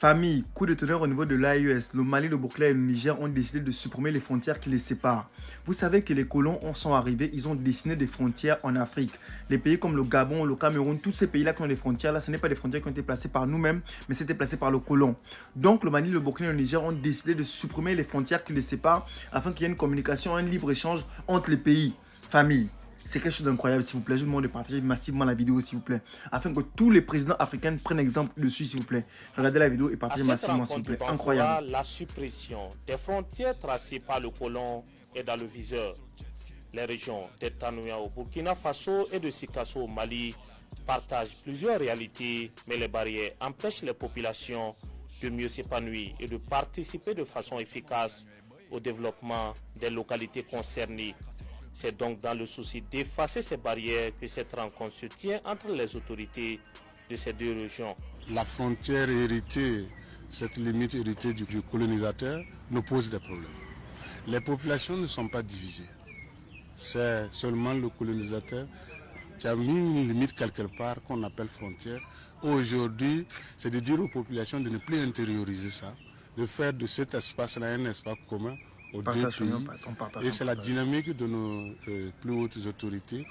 Famille, coup de tonnerre au niveau de l'AES, le Mali, le Burkina et le Niger ont décidé de supprimer les frontières qui les séparent. Vous savez que les colons sont arrivés, ils ont dessiné des frontières en Afrique. Les pays comme le Gabon, le Cameroun, tous ces pays-là qui ont des frontières, là, ce n'est pas des frontières qui ont été placées par nous-mêmes, mais c'était placé par le colon. Donc le Mali, le Burkina et le Niger ont décidé de supprimer les frontières qui les séparent afin qu'il y ait une communication, un libre-échange entre les pays. Famille. C'est quelque chose d'incroyable, s'il vous plaît. Je vous demande de partager massivement la vidéo, s'il vous plaît. Afin que tous les présidents africains prennent exemple dessus, s'il vous plaît. Regardez la vidéo et partagez massivement, s'il vous plaît. Incroyable. La suppression des frontières tracées par le colon est dans le viseur. Les régions d'Etanoua au Burkina Faso et de Sikasso au Mali partagent plusieurs réalités, mais les barrières empêchent les populations de mieux s'épanouir et de participer de façon efficace au développement des localités concernées. C'est donc dans le souci d'effacer ces barrières que cette rencontre se tient entre les autorités de ces deux régions. La frontière héritée, cette limite héritée du colonisateur, nous pose des problèmes. Les populations ne sont pas divisées. C'est seulement le colonisateur qui a mis une limite quelque part qu'on appelle frontière. Aujourd'hui, c'est de dire aux populations de ne plus intérioriser ça, de faire de cet espace-là un espace commun aux deux pays. Et c'est la dynamique de nos plus hautes autorités,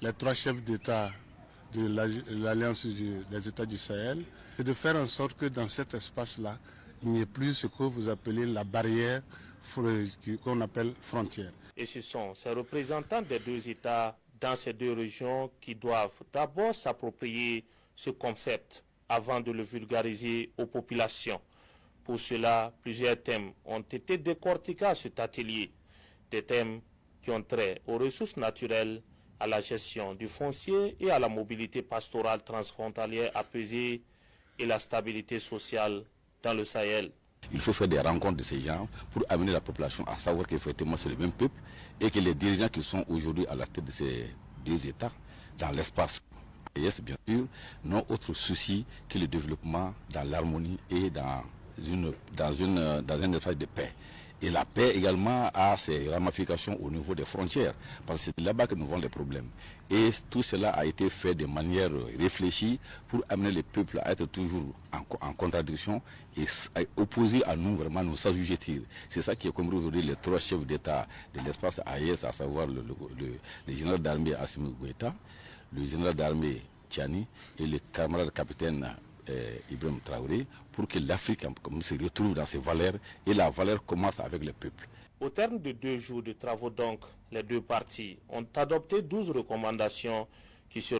les trois chefs d'État de l'Alliance des États du Sahel, c'est de faire en sorte que dans cet espace-là, il n'y ait plus ce que vous appelez la barrière qu'on appelle frontière. Et ce sont ces représentants des deux États dans ces deux régions qui doivent d'abord s'approprier ce concept avant de le vulgariser aux populations. Pour cela, plusieurs thèmes ont été décortiqués à cet atelier. Des thèmes qui ont trait aux ressources naturelles, à la gestion du foncier et à la mobilité pastorale transfrontalière apaisée et la stabilité sociale dans le Sahel. Il faut faire des rencontres de ces gens pour amener la population à savoir qu'effectivement c'est le même peuple et que les dirigeants qui sont aujourd'hui à la tête de ces deux États dans l'espace, yes, bien sûr, n'ont autre souci que le développement dans l'harmonie et dans un espace de paix. Et la paix également a ses ramifications au niveau des frontières, parce que c'est là-bas que nous avons les problèmes. Et tout cela a été fait de manière réfléchie pour amener les peuples à être toujours en contradiction et à opposer à nous, vraiment nous s'assujettir. C'est ça qui est comme aujourd'hui les trois chefs d'État de l'espace AES, à savoir le général d'armée Assimi Goïta, le général d'armée Tiani et le camarade capitaine Ibrahim Traoré, pour que l'Afrique se retrouve dans ses valeurs et la valeur commence avec le peuple. Au terme de 2 jours de travaux donc, les deux parties ont adopté 12 recommandations qui seront